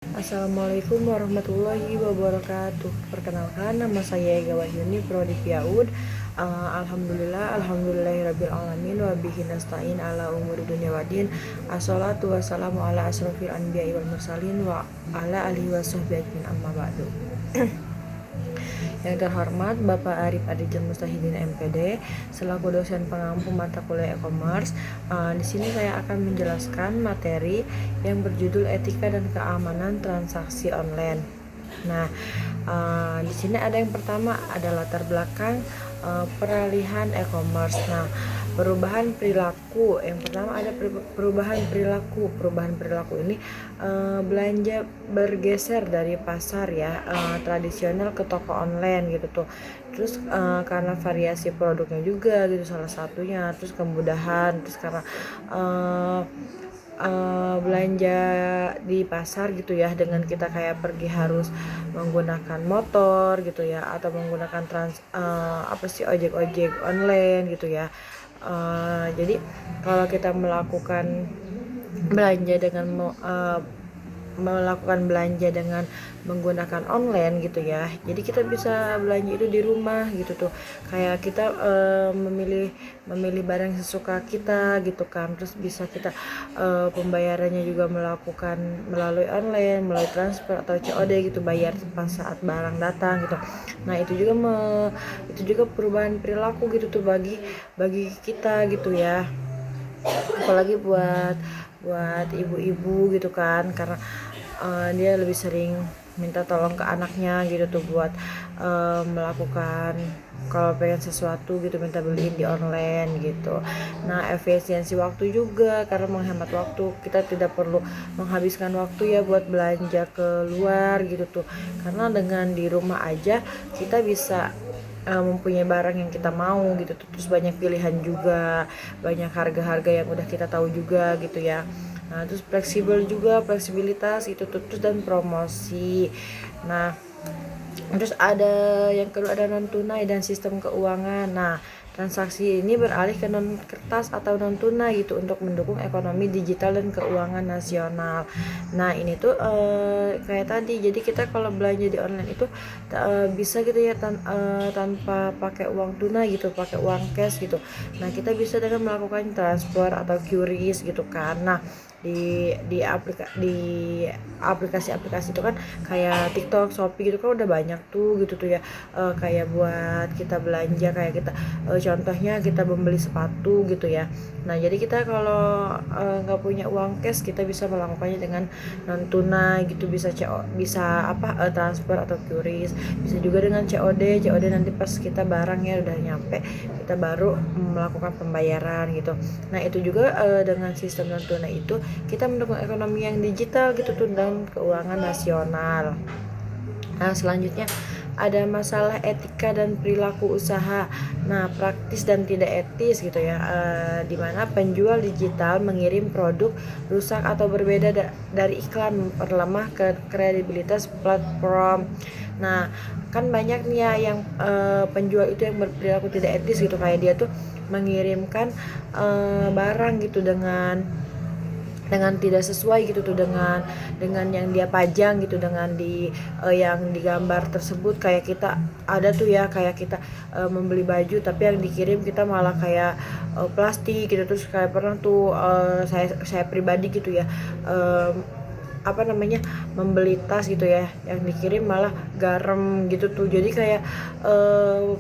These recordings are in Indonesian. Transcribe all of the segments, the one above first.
Assalamualaikum warahmatullahi wabarakatuh. Perkenalkan, nama saya Ega Wahyuni, Prodi PIAUD. Alhamdulillahirabbil alamin wa bihi nasta'in ala umuri dunya waddin. Assalatu wassalamu ala asrofil anbiya'i wal mursalin wa ala alihi washabbihi ajmain, amma ba'du. Yang terhormat Bapak Arif Aditya Mustahidin MPD selaku dosen pengampu mata kuliah e-commerce. Di sini saya akan menjelaskan materi yang berjudul etika dan keamanan transaksi online. Nah, di sini ada yang pertama, ada latar belakang peralihan e-commerce. Nah, perubahan perilaku. Yang pertama ada perubahan perilaku. Perubahan perilaku ini belanja bergeser dari pasar ya tradisional ke toko online gitu tuh. Terus karena variasi produknya juga gitu salah satunya. Terus kemudahan. Terus karena belanja di pasar gitu ya, dengan kita kayak pergi harus menggunakan motor gitu ya, atau menggunakan ojek online gitu ya. Jadi kalau kita belanja dengan melakukan belanja dengan menggunakan online gitu ya, jadi kita bisa belanja itu di rumah gitu tuh, kayak kita memilih barang sesuka kita gitu kan. Terus bisa kita pembayarannya juga melakukan melalui online, melalui transfer atau COD gitu, bayar pas saat barang datang gitu. Nah itu juga perubahan perilaku gitu tuh bagi kita gitu ya, apalagi buat ibu-ibu gitu kan, karena dia lebih sering minta tolong ke anaknya gitu tuh buat melakukan, kalau pengen sesuatu gitu minta beliin di online gitu. Nah, efisiensi waktu juga, karena menghemat waktu, kita tidak perlu menghabiskan waktu ya buat belanja keluar gitu tuh, karena dengan di rumah aja kita bisa mempunyai barang yang kita mau gitu tuh. Terus banyak pilihan juga, banyak harga-harga yang udah kita tahu juga gitu ya. Nah, terus fleksibilitas itu tuh, terus dan promosi. Nah, terus ada yang kedua, ada non tunai dan sistem keuangan. Nah, transaksi ini beralih ke non kertas atau non tunai gitu untuk mendukung ekonomi digital dan keuangan nasional. Nah, ini tuh kayak tadi, jadi kita kalau belanja di online itu bisa gitu ya tanpa pakai uang tunai gitu, pakai uang cash gitu. Nah, kita bisa dengan melakukan transfer atau QRIS gitu kan. Nah, di aplikasi-aplikasi itu kan kayak TikTok, Shopee gitu kan udah banyak tuh gitu tuh ya, kayak buat kita belanja, kayak kita contohnya kita membeli sepatu gitu ya. Nah, jadi kita kalau nggak punya uang cash, kita bisa melakukannya dengan non tunai gitu, transfer atau QRIS, bisa juga dengan COD nanti pas kita barangnya udah nyampe, kita baru melakukan pembayaran gitu. Nah, itu juga dengan sistem non tunai itu kita mendukung ekonomi yang digital gitu tuh dan keuangan nasional. Nah, selanjutnya ada masalah etika dan perilaku usaha. Nah, praktis dan tidak etis gitu ya, di mana penjual digital mengirim produk rusak atau berbeda dari iklan, memperlemah kredibilitas platform. Nah, kan banyak nih ya yang penjual itu yang berperilaku tidak etis gitu, kayak dia tuh mengirimkan barang gitu dengan tidak sesuai gitu tuh, dengan yang dia pajang gitu, dengan yang digambar tersebut. Kayak kita ada tuh ya, kayak kita membeli baju tapi yang dikirim kita malah kayak plastik gitu. Terus kayak pernah tuh saya pribadi gitu ya, membeli tas gitu ya, yang dikirim malah garam gitu tuh. Jadi kayak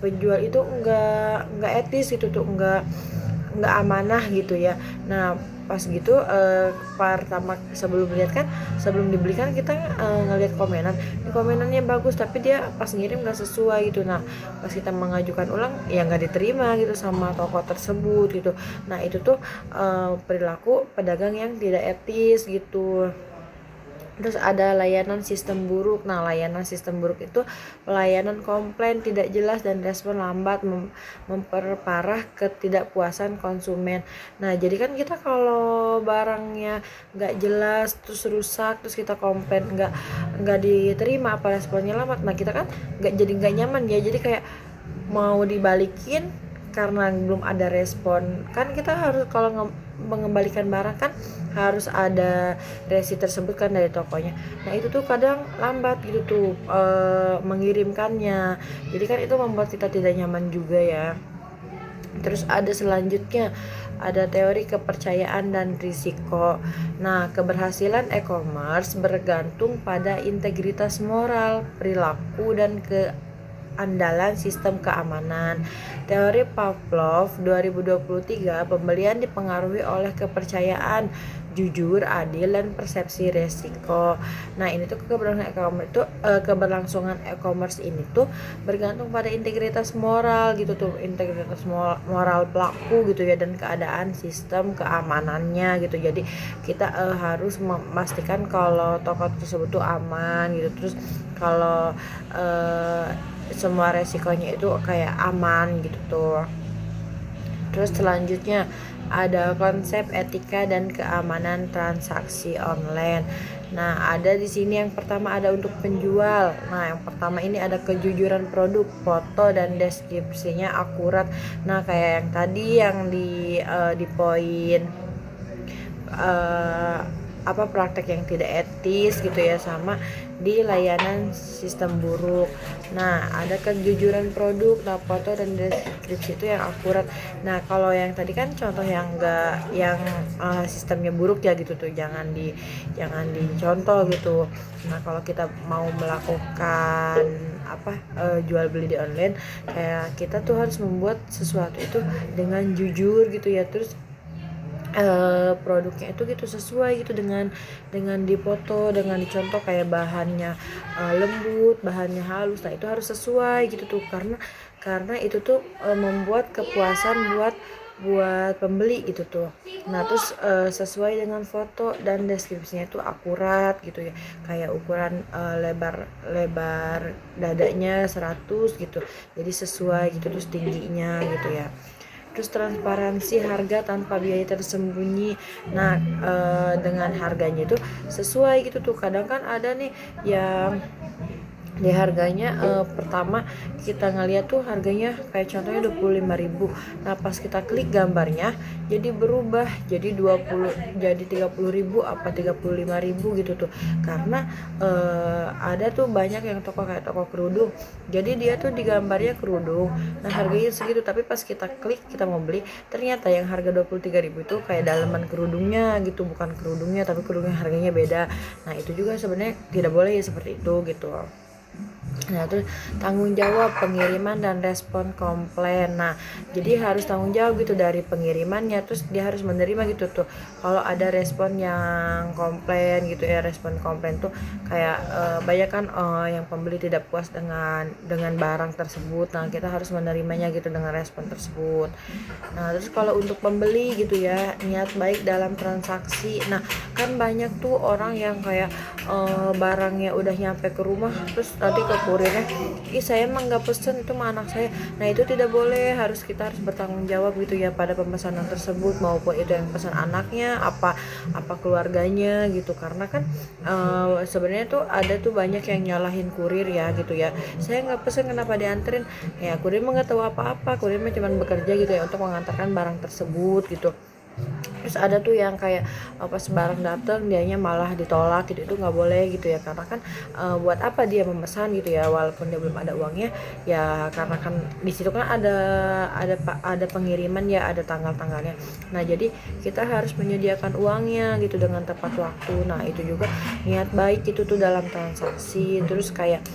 penjual itu nggak etis gitu tuh, nggak amanah gitu ya. Nah, pas gitu pertama sebelum dibelikan kita ngeliat komenannya bagus, tapi dia pas ngirim nggak sesuai gitu. Nah, pas kita mengajukan ulang ya nggak diterima gitu sama toko tersebut gitu. Nah, itu tuh perilaku pedagang yang tidak etis gitu. Terus ada layanan sistem buruk. Nah, layanan sistem buruk itu pelayanan komplain tidak jelas dan respon lambat, memperparah ketidakpuasan konsumen. Nah, jadi kan kita kalau barangnya nggak jelas, terus rusak, terus kita komplain nggak diterima, apa responnya lambat, nah kita kan nggak nyaman ya. Jadi kayak mau dibalikin karena belum ada respon, kan kita harus kalau mengembalikan barang kan harus ada resi tersebut kan dari tokonya. Nah itu tuh kadang lambat gitu tuh mengirimkannya, jadi kan itu membuat kita tidak nyaman juga ya. Terus ada selanjutnya, ada teori kepercayaan dan risiko. Nah, keberhasilan e-commerce bergantung pada integritas moral, perilaku, dan keandalan sistem keamanan. Teori Pavlov 2023, pembelian dipengaruhi oleh kepercayaan, jujur, adil, dan persepsi resiko. Nah, ini tuh keberlangsungan e-commerce ini tuh bergantung pada integritas moral gitu tuh, integritas moral pelaku gitu ya, dan keadaan sistem keamanannya gitu. Jadi kita harus memastikan kalau toko tersebut tuh aman gitu. Terus kalau semua resikonya itu kayak aman gitu tuh. Terus selanjutnya ada konsep etika dan keamanan transaksi online. Nah, ada di sini yang pertama ada untuk penjual. Nah, yang pertama ini ada kejujuran produk, foto dan deskripsinya akurat. Nah, kayak yang tadi yang di poin praktek yang tidak etis gitu ya, sama di layanan sistem buruk. Nah, ada kejujuran produk, nah foto dan deskripsi itu yang akurat. Nah, kalau yang tadi kan contoh yang enggak, yang sistemnya buruk ya gitu tuh, jangan dicontoh gitu. Nah, kalau kita mau melakukan jual beli di online, kayak kita tuh harus membuat sesuatu itu dengan jujur gitu ya. Terus produknya itu gitu sesuai gitu dengan dipoto, dengan dicontoh kayak bahannya lembut, bahannya halus. Nah, itu harus sesuai gitu tuh, karena itu tuh membuat kepuasan buat pembeli gitu tuh. Nah, terus sesuai dengan foto dan deskripsinya itu akurat gitu ya, kayak ukuran lebar dadanya 100 gitu, jadi sesuai gitu. Terus tingginya gitu ya. Terus transparansi harga tanpa biaya tersembunyi. Nah, dengan harganya itu sesuai gitu tuh. Kadang kan ada nih yang di harganya pertama kita ngeliat tuh harganya kayak contohnya 25.000. Nah, pas kita klik gambarnya jadi berubah jadi 30.000 apa 35.000 gitu tuh. Karena ada tuh banyak yang toko kayak toko kerudung. Jadi dia tuh di gambarnya kerudung. Nah, harganya segitu, tapi pas kita klik kita mau beli, ternyata yang harga 23.000 itu kayak daleman kerudungnya gitu, bukan kerudungnya, tapi kerudungnya harganya beda. Nah, itu juga sebenarnya tidak boleh ya seperti itu gitu. Nah, terus tanggung jawab pengiriman dan respon komplain. Nah, jadi harus tanggung jawab gitu dari pengirimannya, terus dia harus menerima gitu tuh kalau ada respon yang komplain gitu ya. Respon komplain tuh kayak banyak kan yang pembeli tidak puas dengan barang tersebut. Nah, kita harus menerimanya gitu dengan respon tersebut. Nah, terus kalau untuk pembeli gitu ya, niat baik dalam transaksi. Nah, kan banyak tuh orang yang kayak barangnya udah nyampe ke rumah, terus nanti ke kurirnya, saya emang nggak pesen, itu mah anak saya. Nah, itu tidak boleh, kita harus bertanggung jawab gitu ya pada pemesanan tersebut, maupun itu yang pesan anaknya apa keluarganya gitu. Karena kan sebenarnya tuh ada tuh banyak yang nyalahin kurir ya gitu ya. Saya nggak pesen, kenapa dianterin? Ya, kurir mah nggak tahu apa-apa, kurir mah cuma bekerja gitu ya untuk mengantarkan barang tersebut gitu. Terus ada tuh yang kayak pas barang dateng dianya malah ditolak gitu, itu nggak boleh gitu ya. Karena kan buat apa dia memesan gitu ya, walaupun dia belum ada uangnya ya, karena kan di situ kan ada pengiriman ya, ada tanggal-tanggalnya. Nah, jadi kita harus menyediakan uangnya gitu dengan tepat waktu. Nah, itu juga niat baik itu tuh dalam transaksi. Terus kayak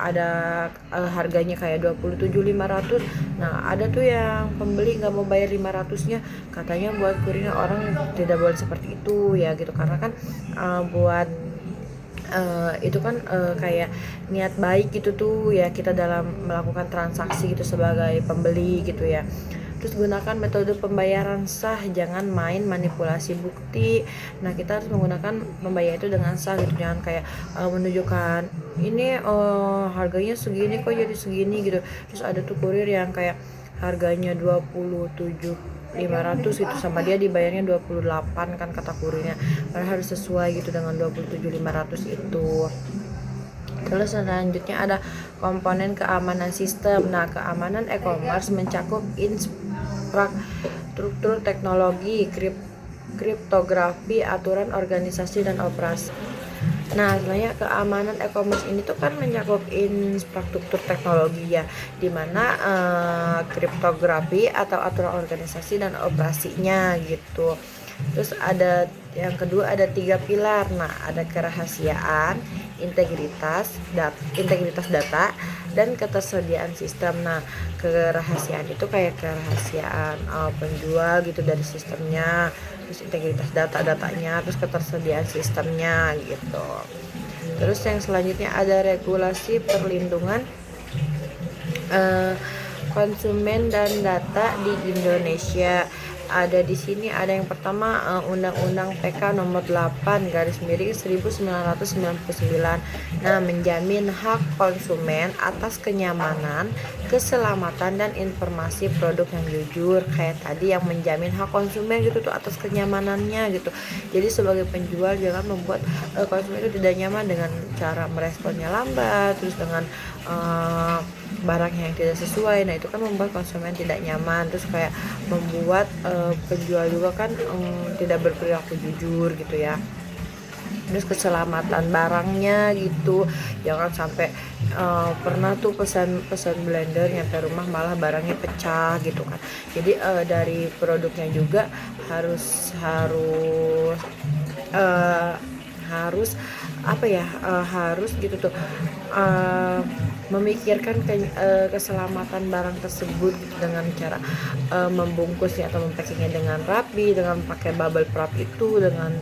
ada harganya kayak 27.500. Nah, ada tuh yang pembeli nggak mau bayar 500-nya, katanya buat kurirnya. Orang tidak boleh seperti itu ya gitu, karena kan buat itu kan kayak niat baik gitu tuh ya, kita dalam melakukan transaksi gitu sebagai pembeli gitu ya. Terus gunakan metode pembayaran sah, jangan main manipulasi bukti. Nah, kita harus menggunakan pembayaran itu dengan sah gitu, jangan kayak menunjukkan ini harganya segini kok jadi segini gitu. Terus ada tuh kurir yang kayak harganya 27.500 gitu, sama dia dibayarnya 28 kan kata kurirnya. Padahal harus sesuai gitu dengan 27.500 itu. Terus selanjutnya ada komponen keamanan sistem. Nah, keamanan e-commerce mencakup struktur teknologi, kriptografi, aturan organisasi dan operasi. Nah, sebenarnya keamanan e-commerce ini tuh kan mencakup infrastruktur teknologi ya, dimana kriptografi atau aturan organisasi dan operasinya gitu. Terus ada yang kedua, ada 3 pilar. Nah, ada kerahasiaan, integritas data, dan ketersediaan sistem. Nah, kerahasiaan itu kayak kerahasiaan penjual gitu dari sistemnya, terus integritas datanya, terus ketersediaan sistemnya gitu. Terus yang selanjutnya ada regulasi perlindungan konsumen dan data di Indonesia. Ada di sini, ada yang pertama Undang-Undang PK nomor 8 garis miring 1999. Nah, menjamin hak konsumen atas kenyamanan, keselamatan dan informasi produk yang jujur. Kayak tadi yang menjamin hak konsumen gitu tuh atas kenyamanannya gitu. Jadi sebagai penjual jangan membuat konsumen itu tidak nyaman dengan cara meresponnya lambat, terus dengan barang yang tidak sesuai. Nah, itu kan membuat konsumen tidak nyaman, terus kayak membuat penjual juga kan tidak berperilaku jujur gitu ya. Terus keselamatan barangnya gitu, jangan sampai pernah tuh pesan blender nyampe rumah malah barangnya pecah gitu kan. Jadi dari produknya juga harus apa ya, harus gitu tuh memikirkan keselamatan barang tersebut gitu, dengan cara membungkusnya atau mempackingnya dengan rapi, dengan pakai bubble wrap itu, dengan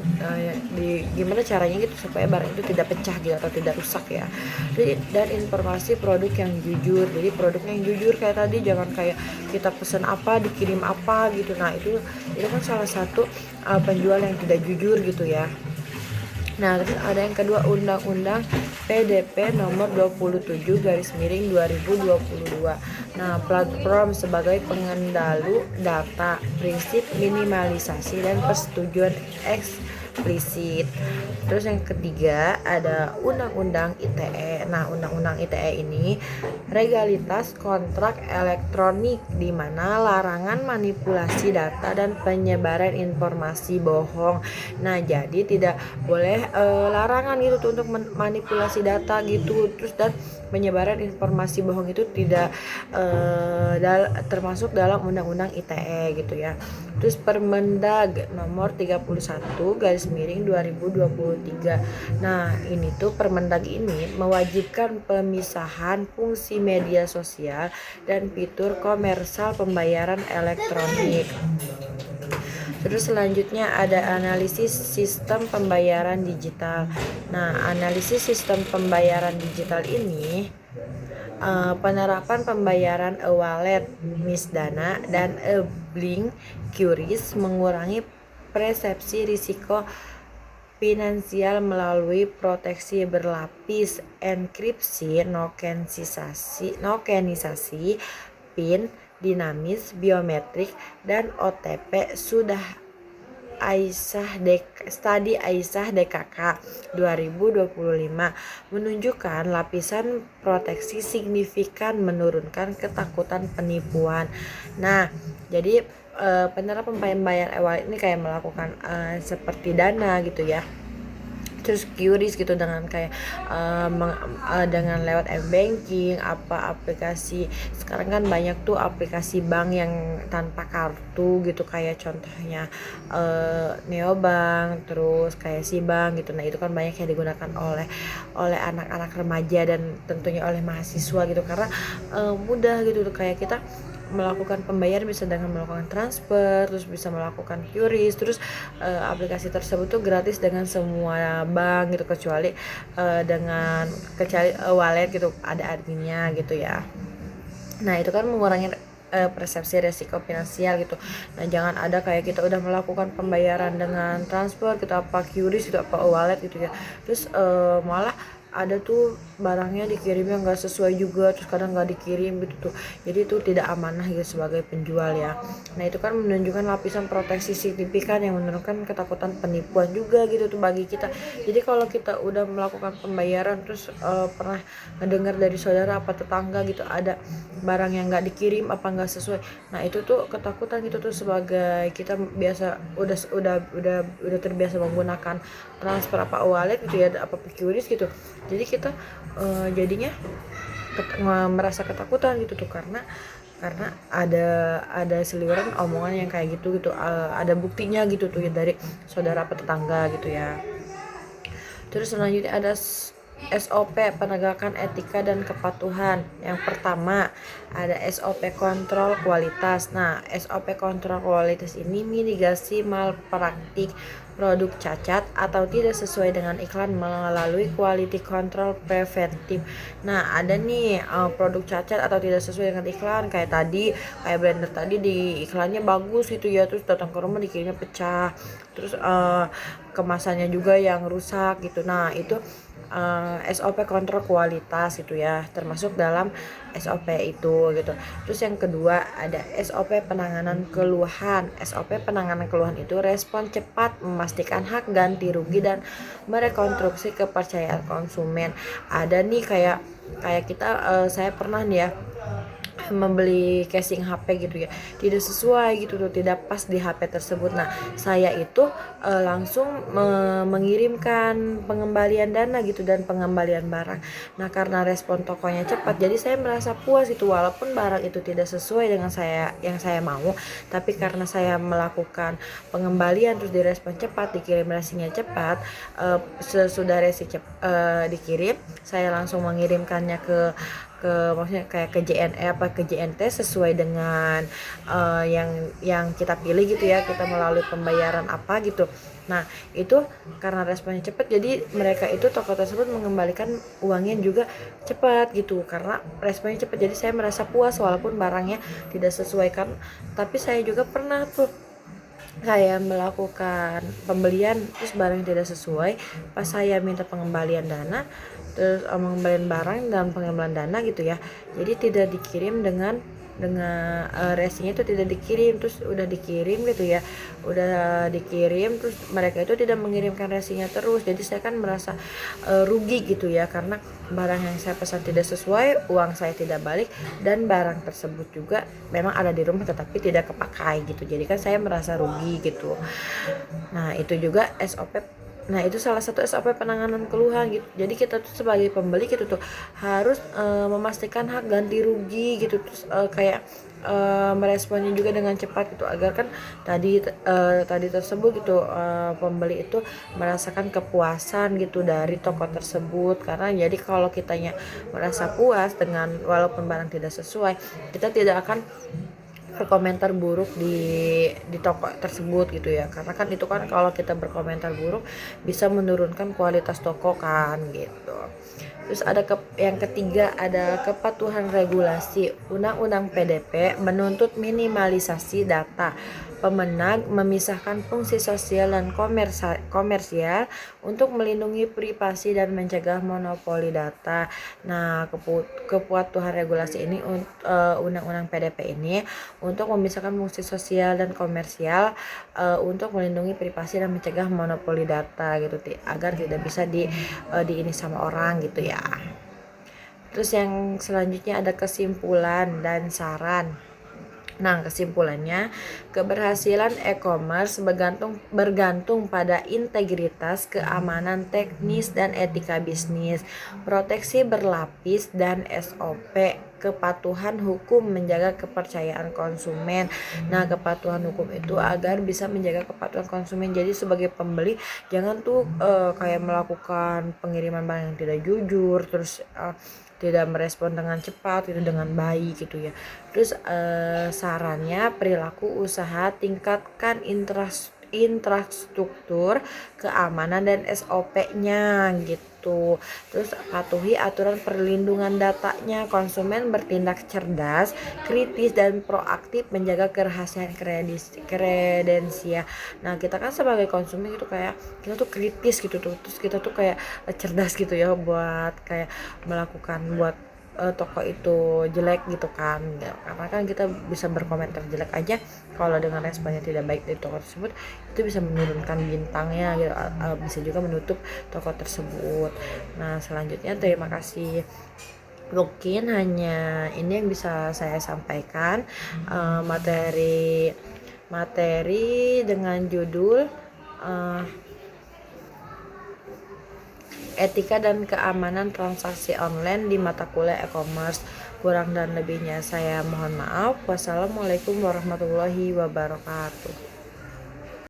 gimana caranya gitu supaya barang itu tidak pecah gitu atau tidak rusak ya. Jadi, dan informasi produk yang jujur. Jadi produknya yang jujur kayak tadi, jangan kayak kita pesan apa dikirim apa gitu. Nah, itu kan salah satu penjual yang tidak jujur gitu ya. Nah, terus ada yang kedua, Undang-Undang PDP nomor 27 garis miring 2022. Nah, platform sebagai pengendalu data, prinsip minimalisasi dan persetujuan eksplisit. Terus yang ketiga ada Undang-Undang ITE. Nah, Undang-Undang ITE ini legalitas kontrak elektronik, di mana larangan manipulasi data dan penyebaran informasi bohong. Nah, jadi tidak boleh larangan gitu untuk manipulasi data gitu, terus dan penyebaran informasi bohong itu tidak termasuk dalam Undang-Undang ITE gitu ya. Terus Permendag nomor 31 garis miring 2023. Nah, ini tuh Permendag ini mewajibkan pemisahan fungsi media sosial dan fitur komersial pembayaran elektronik. Terus selanjutnya ada analisis sistem pembayaran digital. Nah, analisis sistem pembayaran digital ini penerapan pembayaran e-wallet, Misdana, dan e-Blink QRIS mengurangi persepsi risiko finansial melalui proteksi berlapis, enkripsi, nokenisasi, PIN dinamis, biometrik, dan OTP sudah Studi Aisyah DKK 2025 menunjukkan lapisan proteksi signifikan menurunkan ketakutan penipuan. Nah, jadi penerapan pembayaran e-wallet ini kayak melakukan seperti Dana gitu ya, terus QRIS gitu, dengan kayak dengan lewat m-banking, aplikasi. Sekarang kan banyak tuh aplikasi bank yang tanpa kartu gitu, kayak contohnya Neobank, terus kayak Sibank gitu. Nah, itu kan banyak yang digunakan oleh anak-anak remaja dan tentunya oleh mahasiswa gitu, karena mudah gitu tuh, kayak kita melakukan pembayaran bisa dengan melakukan transfer, terus bisa melakukan QRIS, terus aplikasi tersebut tuh gratis dengan semua bank gitu, kecuali wallet gitu ada adminnya gitu ya. Nah, itu kan mengurangi persepsi resiko finansial gitu. Nah, jangan ada kayak kita udah melakukan pembayaran dengan transfer gitu, apa QRIS gitu, apa wallet gitu ya, terus malah ada tuh barangnya dikirimnya nggak sesuai juga, terus kadang nggak dikirim gitu tuh. Jadi itu tidak amanah gitu sebagai penjual ya. Nah itu kan menunjukkan lapisan proteksi signifikan yang menurunkan ketakutan penipuan juga gitu tuh bagi kita. Jadi kalau kita udah melakukan pembayaran terus pernah mendengar dari saudara apa tetangga gitu ada barang yang nggak dikirim apa nggak sesuai, nah itu tuh ketakutan gitu tuh sebagai kita biasa udah terbiasa menggunakan transfer apa wallet gitu ya apa QRIS gitu. Jadi kita jadinya merasa ketakutan gitu tuh karena ada seliweran omongan yang kayak gitu ada buktinya gitu tuh ya dari saudara apa tetangga gitu ya. Terus selanjutnya ada SOP penegakan etika dan kepatuhan. Yang pertama ada SOP kontrol kualitas. Nah, SOP kontrol kualitas ini mitigasi malpraktik produk cacat atau tidak sesuai dengan iklan melalui quality control preventif. Nah, ada nih produk cacat atau tidak sesuai dengan iklan kayak blender tadi di iklannya bagus gitu ya, terus datang ke rumah dikirimnya pecah. Terus kemasannya juga yang rusak gitu. Nah, itu SOP kontrol kualitas gitu ya, termasuk dalam SOP itu gitu. Terus yang kedua ada SOP penanganan keluhan. SOP penanganan keluhan itu respon cepat, memastikan hak ganti rugi dan merekonstruksi kepercayaan konsumen. Ada nih kayak kita saya pernah nih ya membeli casing HP gitu ya, tidak sesuai gitu tuh, tidak pas di HP tersebut. Nah saya itu langsung mengirimkan pengembalian dana gitu dan pengembalian barang. Nah karena respon tokonya cepat, jadi saya merasa puas itu walaupun barang itu tidak sesuai dengan yang saya mau, tapi karena saya melakukan pengembalian terus direspon cepat, dikirim resinya cepat, sesudah resi dikirim saya langsung mengirimkannya maksudnya kayak ke JNE apa ke JNT sesuai dengan yang kita pilih gitu ya, kita melalui pembayaran apa gitu. Nah itu karena responnya cepat, jadi mereka itu toko tersebut mengembalikan uangnya juga cepat gitu karena responnya cepat. Jadi saya merasa puas walaupun barangnya tidak sesuai kan. Tapi saya juga pernah tuh saya melakukan pembelian terus barang tidak sesuai, pas saya minta pengembalian dana terus pengembalian barang dan pengembalian dana gitu ya, jadi tidak dikirim dengan resinya itu tidak dikirim, terus udah dikirim gitu ya, udah dikirim terus mereka itu tidak mengirimkan resinya terus. Jadi saya kan merasa rugi gitu ya karena barang yang saya pesan tidak sesuai, uang saya tidak balik, dan barang tersebut juga memang ada di rumah tetapi tidak kepakai gitu. Jadi kan saya merasa rugi gitu. Nah itu juga SOP. Nah itu salah satu SOP penanganan keluhan gitu. Jadi kita tuh sebagai pembeli gitu tuh harus memastikan hak ganti rugi gitu, terus kayak meresponnya juga dengan cepat gitu agar kan tadi tersebut gitu pembeli itu merasakan kepuasan gitu dari toko tersebut. Karena jadi kalau kitanya merasa puas dengan walaupun barang tidak sesuai, kita tidak akan berkomentar buruk di toko tersebut gitu ya, karena kan itu kan kalau kita berkomentar buruk bisa menurunkan kualitas toko kan gitu. Terus ada yang ketiga ada kepatuhan regulasi. Undang-Undang PDP menuntut minimalisasi data. Pemenang memisahkan fungsi sosial dan komersial untuk melindungi privasi dan mencegah monopoli data. Nah, kepatuhan regulasi ini Undang-Undang PDP ini untuk memisahkan fungsi sosial dan komersial untuk melindungi privasi dan mencegah monopoli data gitu agar tidak bisa di ini sama orang gitu ya. Terus yang selanjutnya ada kesimpulan dan saran. Nah, kesimpulannya, keberhasilan e-commerce bergantung pada integritas, keamanan teknis dan etika bisnis, proteksi berlapis dan SOP, kepatuhan hukum menjaga kepercayaan konsumen. Nah, kepatuhan hukum itu agar bisa menjaga kepatuhan konsumen. Jadi sebagai pembeli jangan tuh kayak melakukan pengiriman barang yang tidak jujur, terus tidak merespon dengan cepat itu dengan baik gitu ya. Terus sarannya perilaku usaha, tingkatkan infrastruktur, keamanan dan SOP-nya gitu. Terus patuhi aturan perlindungan datanya. Konsumen bertindak cerdas, kritis dan proaktif menjaga kerahasiaan kredensial. Nah, kita kan sebagai konsumen gitu kayak kita tuh kritis gitu tuh. Terus kita tuh kayak cerdas gitu ya buat kayak melakukan buat toko itu jelek gitu kan ya, karena kan kita bisa berkomentar jelek aja kalau dengan responnya tidak baik dari toko tersebut itu bisa menurunkan bintangnya gitu, bisa juga menutup toko tersebut. Nah selanjutnya terima kasih, mungkin hanya ini yang bisa saya sampaikan, materi dengan judul etika dan keamanan transaksi online di mata kuliah e-commerce. Kurang dan lebihnya saya mohon maaf. Wassalamualaikum warahmatullahi wabarakatuh.